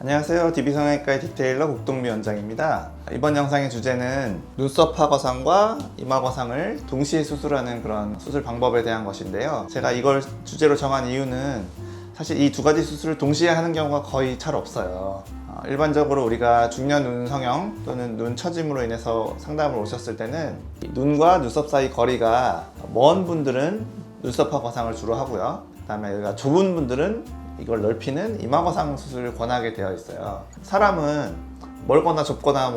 안녕하세요. DB성형외과의 디테일러 국동미 원장입니다. 이번 영상의 주제는 눈썹 하거상과 이마 거상을 동시에 수술하는 그런 수술 방법에 대한 것인데요. 제가 이걸 주제로 정한 이유는 사실 이 두 가지 수술을 동시에 하는 경우가 거의 잘 없어요. 일반적으로 우리가 중년 눈 성형 또는 눈 처짐으로 인해서 상담을 오셨을 때는 눈과 눈썹 사이 거리가 먼 분들은 눈썹 하거상을 주로 하고요. 그 다음에 여기가 좁은 분들은 이걸 넓히는 이마거상 수술을 권하게 되어 있어요. 사람은 멀거나 좁거나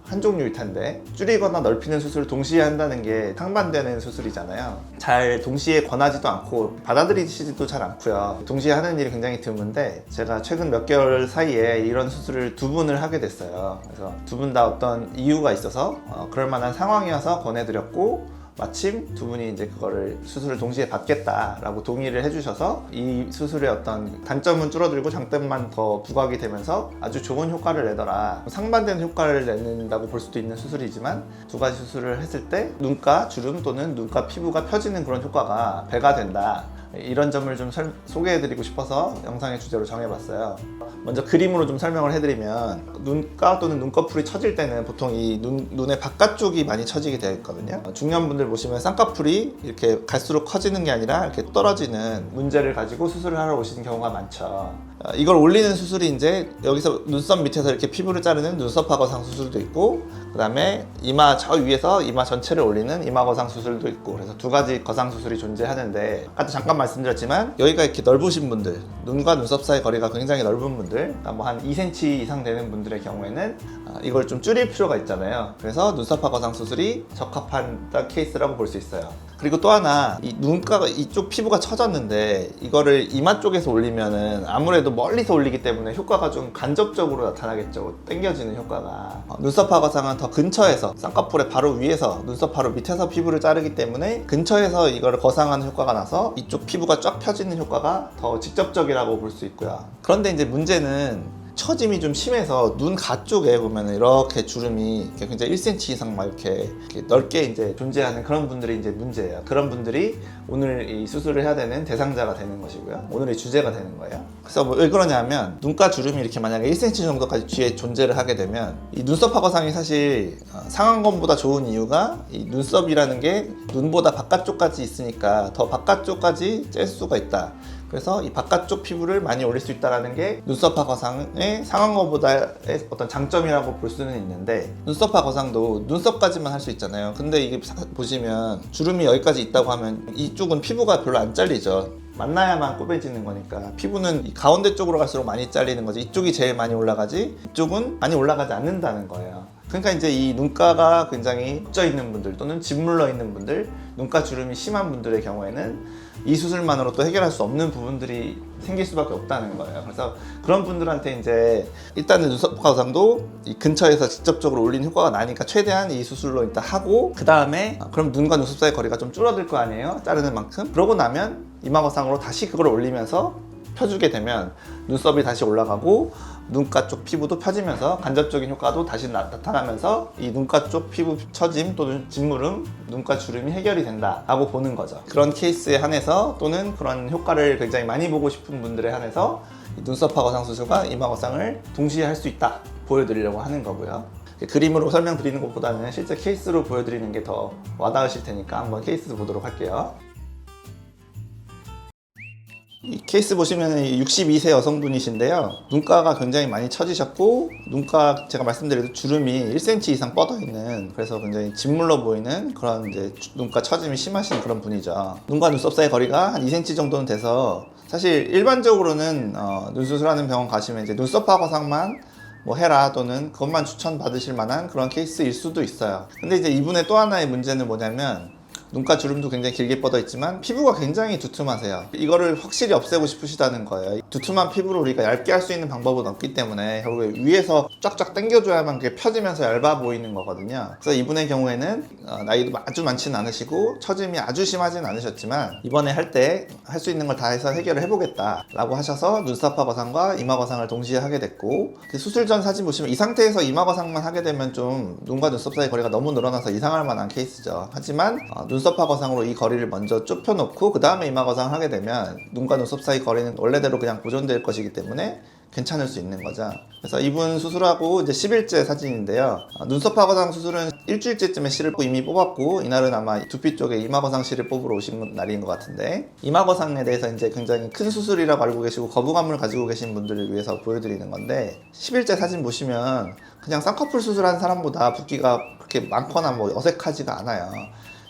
한 종류일 텐데 줄이거나 넓히는 수술을 동시에 한다는 게 상반되는 수술이잖아요. 잘 동시에 권하지도 않고 받아들이시지도 잘 않고요. 동시에 하는 일이 굉장히 드문데 제가 최근 몇 개월 사이에 이런 수술을 두 분을 하게 됐어요. 그래서 두 분 다 어떤 이유가 있어서 그럴 만한 상황이어서 권해드렸고, 마침 두 분이 이제 그거를 수술을 동시에 받겠다라고 동의를 해주셔서 이 수술의 어떤 단점은 줄어들고 장점만 더 부각이 되면서 아주 좋은 효과를 내더라. 상반된 효과를 내는다고 볼 수도 있는 수술이지만 두 가지 수술을 했을 때 눈가 주름 또는 눈가 피부가 펴지는 그런 효과가 배가 된다. 이런 점을 좀 소개해드리고 싶어서 영상의 주제로 정해봤어요. 먼저 그림으로 좀 설명을 해드리면, 눈가 또는 눈꺼풀이 처질 때는 보통 이 눈의 바깥쪽이 많이 처지게 되어 있거든요. 중년분들 보시면 쌍꺼풀이 이렇게 갈수록 커지는 게 아니라 이렇게 떨어지는 문제를 가지고 수술을 하러 오시는 경우가 많죠. 이걸 올리는 수술이 이제 여기서 눈썹 밑에서 이렇게 피부를 자르는 눈썹 하거상 수술도 있고, 그 다음에 이마 저 위에서 이마 전체를 올리는 이마 거상 수술도 있고, 그래서 두 가지 거상 수술이 존재하는데, 아까 잠깐 말씀드렸지만 여기가 이렇게 넓으신 분들, 눈과 눈썹 사이 거리가 굉장히 넓은 분들, 그러니까 한 2cm 이상 되는 분들의 경우에는 이걸 좀 줄일 필요가 있잖아요. 그래서 눈썹 하거상 수술이 적합한 케이스라고 볼 수 있어요. 그리고 또 하나, 이 눈가가 이쪽 피부가 처졌는데 이거를 이마 쪽에서 올리면은 아무래도 멀리서 올리기 때문에 효과가 좀 간접적으로 나타나겠죠. 당겨지는 효과가. 눈썹 하거상은 더 근처에서, 쌍꺼풀의 바로 위에서, 눈썹 바로 밑에서 피부를 자르기 때문에 근처에서 이거를 거상하는 효과가 나서 이쪽 피부가 쫙 펴지는 효과가 더 직접적이라고 볼 수 있고요. 그런데 이제 문제는 처짐이 좀 심해서 눈 가쪽에 보면 이렇게 주름이 굉장히 1cm 이상 막 이렇게 넓게 이제 존재하는 그런 분들이 이제 문제예요. 그런 분들이 오늘 이 수술을 해야 되는 대상자가 되는 것이고요. 오늘의 주제가 되는 거예요. 그래서 왜 그러냐면, 눈가 주름이 이렇게 만약에 1cm 정도까지 뒤에 존재를 하게 되면 이 눈썹 하거상이 사실 상안검보다 좋은 이유가, 이 눈썹이라는 게 눈보다 바깥쪽까지 있으니까 더 바깥쪽까지 짤 수가 있다. 그래서 이 바깥쪽 피부를 많이 올릴 수 있다는 게 눈썹 하거상의 상안검보다의 어떤 장점이라고 볼 수는 있는데, 눈썹 하거상도 눈썹까지만 할 수 있잖아요. 근데 이게 보시면 주름이 여기까지 있다고 하면 이쪽은 피부가 별로 안 잘리죠. 만나야만 꼬매지는 거니까 피부는 이 가운데 쪽으로 갈수록 많이 잘리는 거지, 이쪽이 제일 많이 올라가지 이쪽은 많이 올라가지 않는다는 거예요. 그러니까 이제 이 눈가가 굉장히 쪄 있는 분들 또는 짓물러 있는 분들, 눈가 주름이 심한 분들의 경우에는 이 수술만으로 또 해결할 수 없는 부분들이 생길 수밖에 없다는 거예요. 그래서 그런 분들한테 이제 일단은 눈썹 하거상도 이 근처에서 직접적으로 올리는 효과가 나니까 최대한 이 수술로 일단 하고, 그 다음에 그럼 눈과 눈썹 사이 거리가 좀 줄어들 거 아니에요, 자르는 만큼. 그러고 나면 이마 거상으로 다시 그걸 올리면서 펴주게 되면 눈썹이 다시 올라가고 눈가 쪽 피부도 펴지면서 간접적인 효과도 다시 나타나면서 이 눈가 쪽 피부 처짐 또는 짓무름, 눈가 주름이 해결이 된다라고 보는 거죠. 그런 케이스에 한해서, 또는 그런 효과를 굉장히 많이 보고 싶은 분들에 한해서 눈썹 하거상 수술과 이마 거상을 동시에 할 수 있다 보여드리려고 하는 거고요. 그림으로 설명드리는 것보다는 실제 케이스로 보여드리는 게 더 와닿으실 테니까 한번 케이스 보도록 할게요. 이 케이스 보시면 62세 여성분이신데요. 눈가가 굉장히 많이 처지셨고, 눈가 제가 말씀드린 주름이 1cm 이상 뻗어 있는, 그래서 굉장히 짓물러 보이는 그런 이제 눈가 처짐이 심하신 그런 분이죠. 눈과 눈썹 사이 거리가 한 2cm 정도는 돼서, 사실 일반적으로는 눈 수술하는 병원 가시면 이제 눈썹 하거상만 해라, 또는 그것만 추천받으실 만한 그런 케이스일 수도 있어요. 근데 이제 이분의 또 하나의 문제는 뭐냐면, 눈가 주름도 굉장히 길게 뻗어 있지만 피부가 굉장히 두툼하세요. 이거를 확실히 없애고 싶으시다는 거예요. 두툼한 피부를 우리가 얇게 할 수 있는 방법은 없기 때문에 결국에 위에서 쫙쫙 당겨줘야만 그게 펴지면서 얇아 보이는 거거든요. 그래서 이분의 경우에는 나이도 아주 많지는 않으시고 처짐이 아주 심하진 않으셨지만, 이번에 할 때 할 수 있는 걸 다 해서 해결을 해보겠다 라고 하셔서 눈썹 하거상과 이마 거상을 동시에 하게 됐고, 수술 전 사진 보시면 이 상태에서 이마 거상만 하게 되면 좀 눈과 눈썹 사이 거리가 너무 늘어나서 이상할 만한 케이스죠. 하지만 눈썹 하거상으로 이 거리를 먼저 좁혀놓고 그 다음에 이마 거상을 하게 되면 눈과 눈썹 사이 거리는 원래대로 그냥 보존될 것이기 때문에 괜찮을 수 있는 거죠. 그래서 이분 수술하고 이제 10일째 사진인데요. 눈썹 하거상 수술은 일주일째쯤에 실을 이미 뽑았고, 이날은 아마 두피 쪽에 이마 거상 실을 뽑으러 오신 날인 것 같은데, 이마 거상에 대해서 이제 굉장히 큰 수술이라고 알고 계시고 거부감을 가지고 계신 분들을 위해서 보여드리는 건데, 10일째 사진 보시면 그냥 쌍꺼풀 수술한 사람보다 붓기가 그렇게 많거나 뭐 어색하지가 않아요.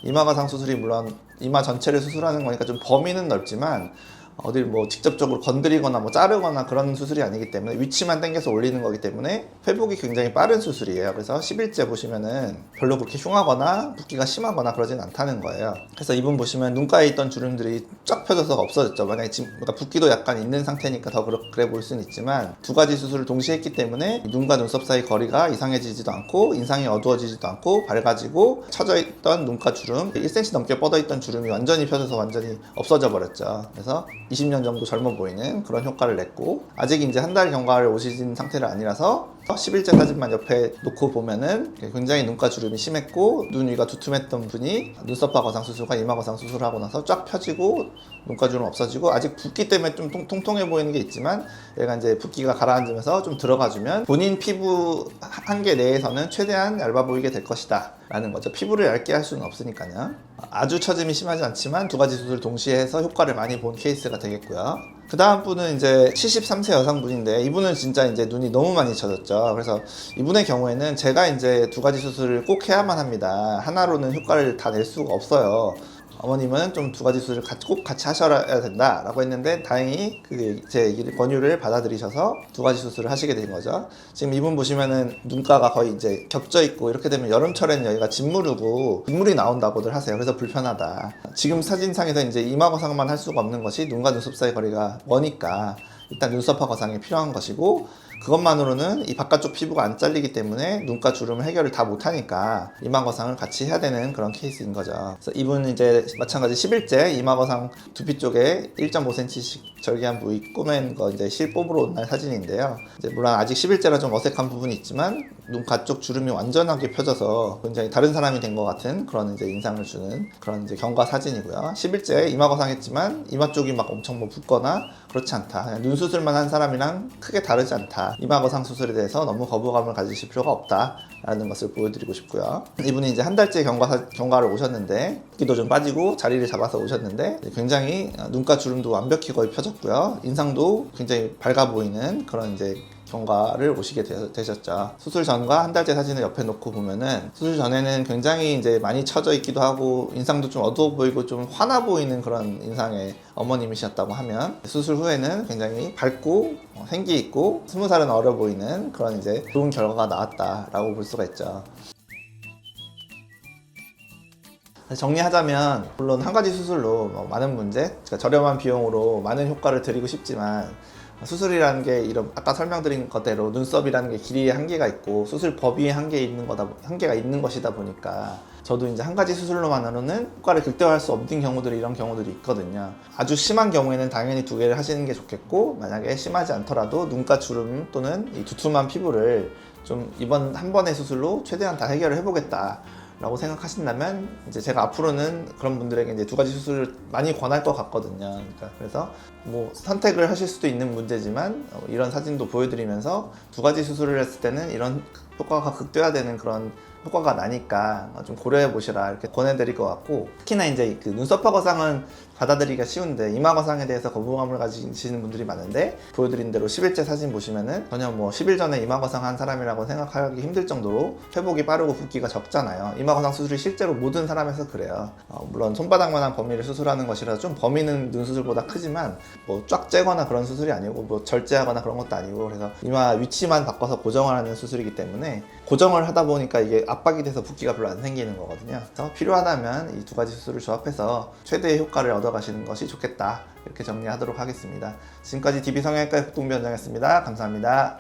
이마 거상 수술이 물론 이마 전체를 수술하는 거니까 좀 범위는 넓지만 어딜 뭐 직접적으로 건드리거나 뭐 자르거나 그런 수술이 아니기 때문에 위치만 당겨서 올리는 거기 때문에 회복이 굉장히 빠른 수술이에요. 그래서 10일째 보시면은 별로 그렇게 흉하거나 붓기가 심하거나 그러진 않다는 거예요. 그래서 이분 보시면 눈가에 있던 주름들이 쫙 펴져서 없어졌죠. 만약에 지금 그러니까 붓기도 약간 있는 상태니까 더 그래 보일 수는 있지만, 두 가지 수술을 동시에 했기 때문에 눈과 눈썹 사이 거리가 이상해지지도 않고 인상이 어두워지지도 않고 밝아지고, 처져 있던 눈가 주름 1cm 넘게 뻗어 있던 주름이 완전히 펴져서 완전히 없어져 버렸죠. 그래서 20년 정도 젊어 보이는 그런 효과를 냈고, 아직 이제 한 달 경과를 오시진 상태는 아니라서 10일째 사진만 옆에 놓고 보면은 굉장히 눈가 주름이 심했고 눈 위가 두툼했던 분이 눈썹화 거상 수술과 이마 거상 수술하고 나서 쫙 펴지고 눈가 주름 없어지고, 아직 붓기 때문에 좀 통통해 보이는 게 있지만 얘가 이제 붓기가 가라앉으면서 좀 들어가주면 본인 피부 한계 내에서는 최대한 얇아 보이게 될 것이다 라는 거죠. 피부를 얇게 할 수는 없으니까요. 아주 처짐이 심하지 않지만 두 가지 수술을 동시에 해서 효과를 많이 본 케이스가 되겠고요. 그 다음 분은 이제 73세 여성분인데, 이분은 진짜 이제 눈이 너무 많이 처졌죠. 그래서 이분의 경우에는 제가 이제 두 가지 수술을 꼭 해야만 합니다. 하나로는 효과를 다 낼 수가 없어요. 어머님은 좀 두 가지 수술을 꼭 같이 하셔야 된다 라고 했는데, 다행히 제 권유를 받아들이셔서 두 가지 수술을 하시게 된 거죠. 지금 이분 보시면은 눈가가 거의 이제 겹져 있고, 이렇게 되면 여름철에는 여기가 짓무르고 눈물이 나온다고들 하세요. 그래서 불편하다. 지금 사진상에서 이제 이마 거상만 할 수가 없는 것이 눈과 눈썹 사이 거리가 머니까 일단 눈썹화 거상이 필요한 것이고, 그것만으로는 이 바깥쪽 피부가 안 잘리기 때문에 눈가 주름을 해결을 다 못하니까 이마 거상을 같이 해야 되는 그런 케이스인 거죠. 그래서 이분은 이제 마찬가지 10일째 이마 거상 두피 쪽에 1.5cm씩 절개한 부위 꼬맨 거 이제 실 뽑으러 온 날 사진인데요. 이제 물론 아직 10일째라 좀 어색한 부분이 있지만 눈가 쪽 주름이 완전하게 펴져서 굉장히 다른 사람이 된 것 같은 그런 이제 인상을 주는 그런 이제 경과 사진이고요. 10일째 이마 거상 했지만 이마 쪽이 막 엄청 뭐 붓거나 그렇지 않다. 그냥 눈 수술만 한 사람이랑 크게 다르지 않다. 이마 거상 수술에 대해서 너무 거부감을 가지실 필요가 없다 라는 것을 보여드리고 싶고요. 이분이 이제 한 달째 경과를 오셨는데, 붓기도 좀 빠지고 자리를 잡아서 오셨는데 굉장히 눈가 주름도 완벽히 거의 펴졌고요. 인상도 굉장히 밝아 보이는 그런 이제 경과를 오시게 되셨죠. 수술 전과 한 달째 사진을 옆에 놓고 보면은, 수술 전에는 굉장히 이제 많이 처져 있기도 하고 인상도 좀 어두워 보이고 좀 화나 보이는 그런 인상의 어머님이셨다고 하면, 수술 후에는 굉장히 밝고 생기 있고 20살은 어려 보이는 그런 이제 좋은 결과가 나왔다라고 볼 수가 있죠. 정리하자면, 물론 한 가지 수술로 많은 문제, 그러니까 저렴한 비용으로 많은 효과를 드리고 싶지만, 수술이라는 게 이런 아까 설명드린 것대로 눈썹이라는 게 길이에 한계가 있고 수술 범위에 한계가 있는 것이다 보니까, 저도 이제 한 가지 수술로만으로는 효과를 극대화할 수 없는 경우들이 이런 경우들이 있거든요. 아주 심한 경우에는 당연히 두 개를 하시는 게 좋겠고, 만약에 심하지 않더라도 눈가 주름 또는 이 두툼한 피부를 좀 이번 한 번의 수술로 최대한 다 해결을 해보겠다 라고 생각하신다면, 이제 제가 앞으로는 그런 분들에게 이제 두 가지 수술을 많이 권할 것 같거든요. 그러니까 그래서 뭐 선택을 하실 수도 있는 문제지만, 이런 사진도 보여드리면서 두 가지 수술을 했을 때는 이런 효과가 극대화되는 그런 효과가 나니까 좀 고려해 보시라 이렇게 권해드릴 것 같고, 특히나 이제 그 눈썹화 거상은 받아들이기가 쉬운데 이마 거상에 대해서 거부감을 가지시는 분들이 많은데, 보여드린 대로 10일째 사진 보시면은 전혀 뭐 10일 전에 이마 거상 한 사람이라고 생각하기 힘들 정도로 회복이 빠르고 붓기가 적잖아요. 이마 거상 수술이 실제로 모든 사람에서 그래요. 물론 손바닥만한 범위를 수술하는 것이라서 좀 범위는 눈 수술보다 크지만 뭐 쫙 째거나 그런 수술이 아니고 뭐 절제하거나 그런 것도 아니고, 그래서 이마 위치만 바꿔서 고정을 하는 수술이기 때문에 고정을 하다 보니까 이게 압박이 돼서 붓기가 별로 안 생기는 거거든요. 그래서 필요하다면 이 두 가지 수술을 조합해서 최대의 효과를 얻어가시는 것이 좋겠다, 이렇게 정리하도록 하겠습니다. 지금까지 DB 성형외과 국동비원장이었습니다. 감사합니다.